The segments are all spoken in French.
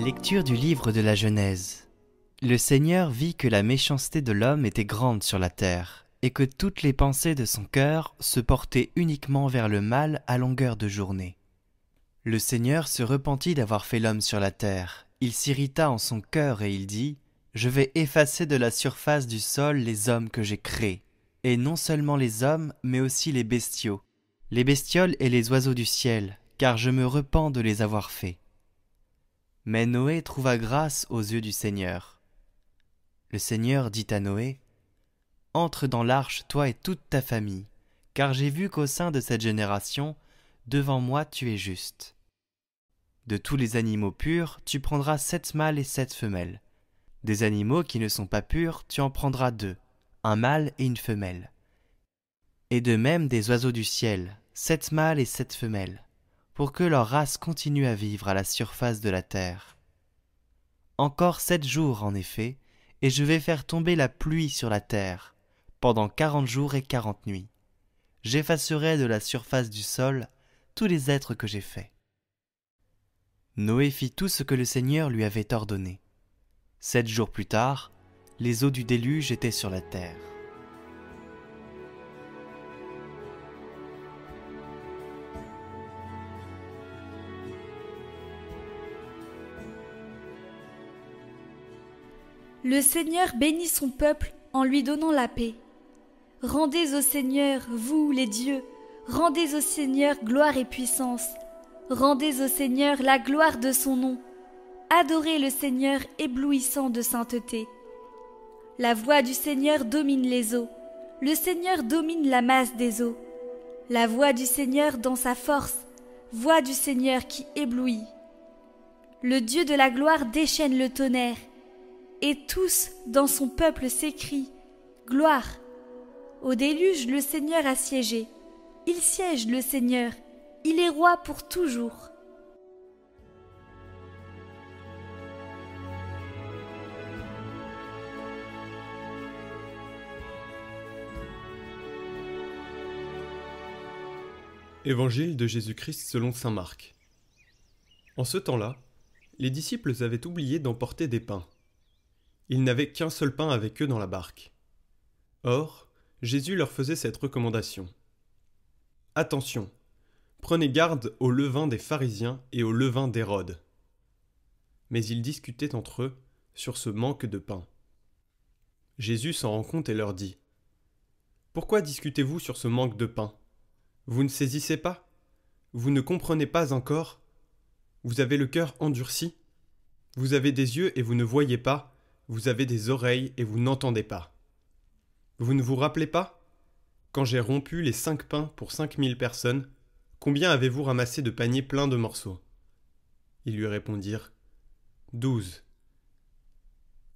Lecture du livre de la Genèse. Le Seigneur vit que la méchanceté de l'homme était grande sur la terre, et que toutes les pensées de son cœur se portaient uniquement vers le mal à longueur de journée. Le Seigneur se repentit d'avoir fait l'homme sur la terre. Il s'irrita en son cœur et il dit : « Je vais effacer de la surface du sol les hommes que j'ai créés, et non seulement les hommes, mais aussi les bestiaux, les bestioles et les oiseaux du ciel, car je me repens de les avoir faits. » Mais Noé trouva grâce aux yeux du Seigneur. Le Seigneur dit à Noé : « Entre dans l'arche, toi et toute ta famille, car j'ai vu qu'au sein de cette génération, devant moi tu es juste. De tous les animaux purs, tu prendras 7 mâles et 7 femelles. Des animaux qui ne sont pas purs, tu en prendras 2, un mâle et une femelle. Et de même des oiseaux du ciel, 7 mâles et 7 femelles, pour que leur race continue à vivre à la surface de la terre. Encore 7 jours en effet, et je vais faire tomber la pluie sur la terre, pendant 40 jours et 40 nuits. J'effacerai de la surface du sol tous les êtres que j'ai faits. » Noé fit tout ce que le Seigneur lui avait ordonné. 7 jours plus tard, les eaux du déluge étaient sur la terre. Le Seigneur bénit son peuple en lui donnant la paix. Rendez au Seigneur, vous les dieux, rendez au Seigneur gloire et puissance. Rendez au Seigneur la gloire de son nom. Adorez le Seigneur éblouissant de sainteté. La voix du Seigneur domine les eaux. Le Seigneur domine la masse des eaux. La voix du Seigneur dans sa force, voix du Seigneur qui éblouit. Le Dieu de la gloire déchaîne le tonnerre. Et tous, dans son peuple, s'écrient « Gloire !» Au déluge, le Seigneur a siégé. Il siège, le Seigneur. Il est roi pour toujours. Évangile de Jésus-Christ selon saint Marc. En ce temps-là, les disciples avaient oublié d'emporter des pains. Ils n'avaient qu'un seul pain avec eux dans la barque. Or, Jésus leur faisait cette recommandation. « Attention, prenez garde au levain des pharisiens et au levain d'Hérode. » Mais ils discutaient entre eux sur ce manque de pain. Jésus s'en rend compte et leur dit : « Pourquoi discutez-vous sur ce manque de pain ? Vous ne saisissez pas ? Vous ne comprenez pas encore ? Vous avez le cœur endurci ? Vous avez des yeux et vous ne voyez pas ? Vous avez des oreilles et vous n'entendez pas. Vous ne vous rappelez pas ? Quand j'ai rompu les 5 pains pour 5000 personnes, combien avez-vous ramassé de paniers pleins de morceaux ? Ils lui répondirent : 12.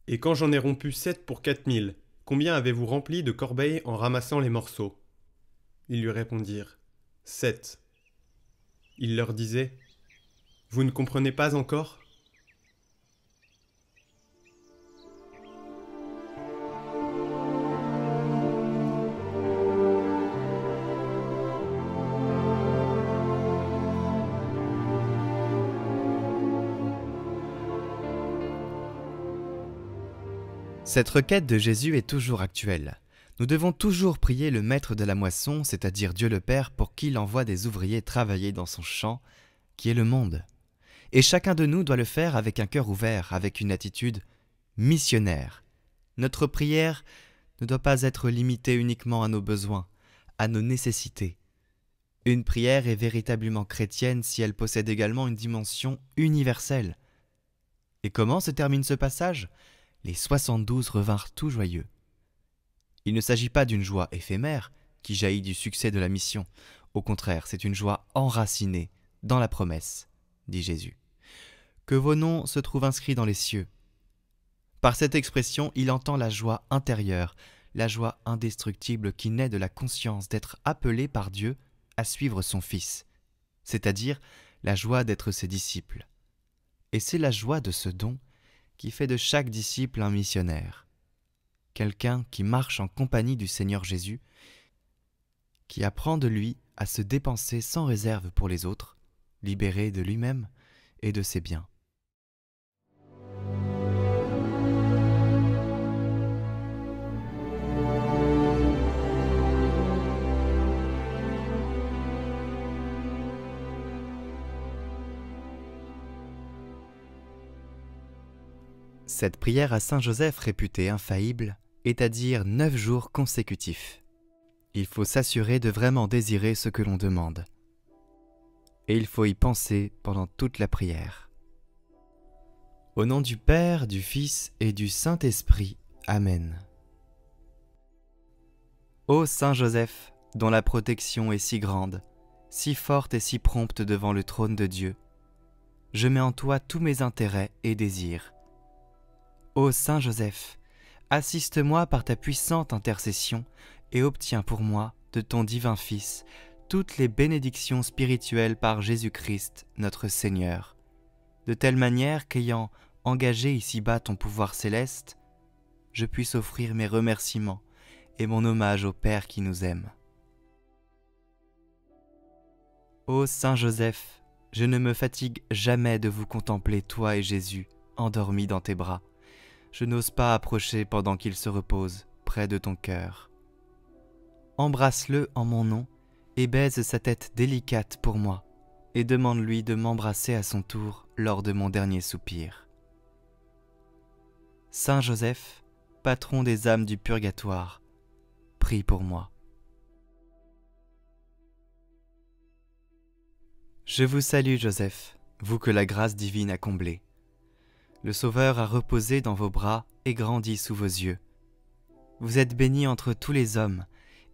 Et quand j'en ai rompu 7 pour 4000, combien avez-vous rempli de corbeilles en ramassant les morceaux ? Ils lui répondirent : 7. Il leur disait : Vous ne comprenez pas encore ? Cette requête de Jésus est toujours actuelle. Nous devons toujours prier le maître de la moisson, c'est-à-dire Dieu le Père, pour qu'il envoie des ouvriers travailler dans son champ, qui est le monde. Et chacun de nous doit le faire avec un cœur ouvert, avec une attitude missionnaire. Notre prière ne doit pas être limitée uniquement à nos besoins, à nos nécessités. Une prière est véritablement chrétienne si elle possède également une dimension universelle. Et comment se termine ce passage ? Les 72 revinrent tout joyeux. Il ne s'agit pas d'une joie éphémère qui jaillit du succès de la mission. Au contraire, c'est une joie enracinée dans la promesse, dit Jésus. Que vos noms se trouvent inscrits dans les cieux. Par cette expression, il entend la joie intérieure, la joie indestructible qui naît de la conscience d'être appelé par Dieu à suivre son Fils, c'est-à-dire la joie d'être ses disciples. Et c'est la joie de ce don qui fait de chaque disciple un missionnaire, quelqu'un qui marche en compagnie du Seigneur Jésus, qui apprend de lui à se dépenser sans réserve pour les autres, libéré de lui-même et de ses biens. Cette prière à Saint Joseph réputée infaillible est à dire 9 jours consécutifs. Il faut s'assurer de vraiment désirer ce que l'on demande. Et il faut y penser pendant toute la prière. Au nom du Père, du Fils et du Saint-Esprit. Amen. Ô Saint Joseph, dont la protection est si grande, si forte et si prompte devant le trône de Dieu, je mets en toi tous mes intérêts et désirs. Ô Saint Joseph, assiste-moi par ta puissante intercession et obtiens pour moi, de ton divin Fils, toutes les bénédictions spirituelles par Jésus-Christ, notre Seigneur, de telle manière qu'ayant engagé ici-bas ton pouvoir céleste, je puisse offrir mes remerciements et mon hommage au Père qui nous aime. Ô Saint Joseph, je ne me fatigue jamais de vous contempler, toi et Jésus, endormis dans tes bras. Je n'ose pas approcher pendant qu'il se repose près de ton cœur. Embrasse-le en mon nom et baise sa tête délicate pour moi, et demande-lui de m'embrasser à son tour lors de mon dernier soupir. Saint Joseph, patron des âmes du purgatoire, prie pour moi. Je vous salue, Joseph, vous que la grâce divine a comblé. Le Sauveur a reposé dans vos bras et grandi sous vos yeux. Vous êtes béni entre tous les hommes,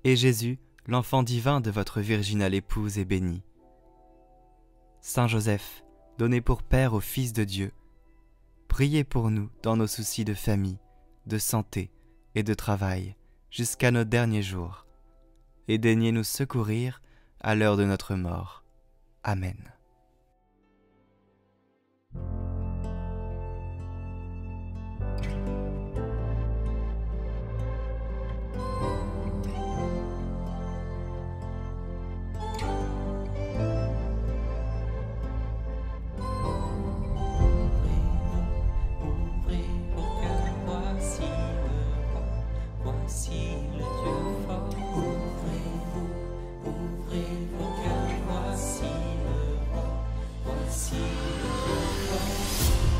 et Jésus, l'enfant divin de votre virginale épouse, est béni. Saint Joseph, donné pour Père au Fils de Dieu, priez pour nous dans nos soucis de famille, de santé et de travail, jusqu'à nos derniers jours, et daignez nous secourir à l'heure de notre mort. Amen.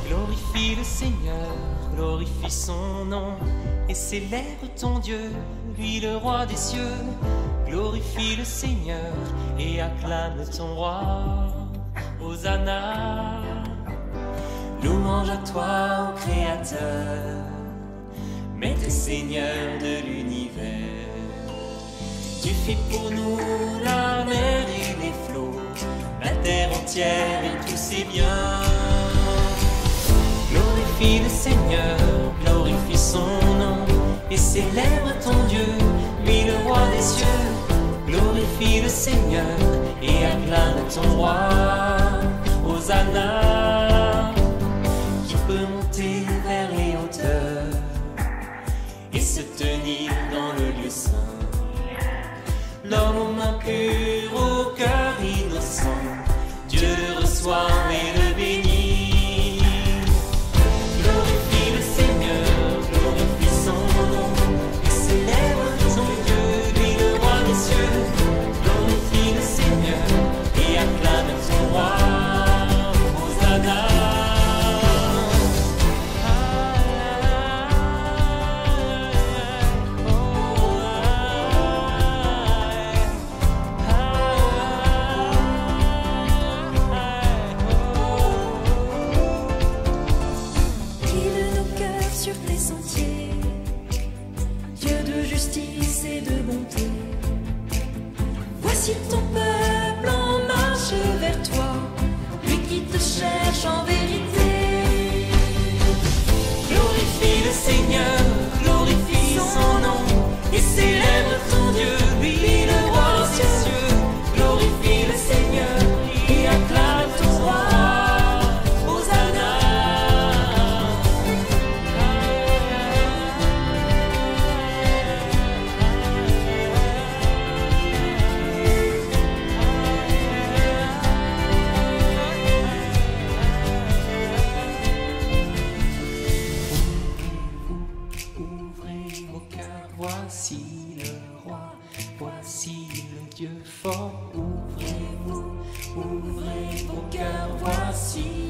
Glorifie le Seigneur, glorifie son nom, et célèbre ton Dieu, lui le roi des cieux. Glorifie le Seigneur, et acclame ton roi, Hosanna. Louange à toi, ô Créateur, Maître et Seigneur de l'univers. Tu fais pour nous la mer et les flots, la terre entière et tous ses biens. Glorifie le Seigneur, glorifie son nom, et célèbre ton Dieu, lui le roi des cieux. Glorifie le Seigneur, et acclame ton roi, Hosanna. Qui peut monter vers les hauteurs, et se tenir dans le lieu saint. L'homme aux mains pures, au cœur innocent, Dieu le reçoit et le bénit. Voici ton peuple en marche vers toi, lui qui te cherche en vérité. Glorifie le Seigneur, glorifie son nom, et célèbre ton Dieu, lui le roi des cieux. Glorifie le Seigneur, et acclame ton roi, Hosanna. Voici le roi, voici le Dieu fort. Ouvrez-vous, ouvrez vos cœurs, voici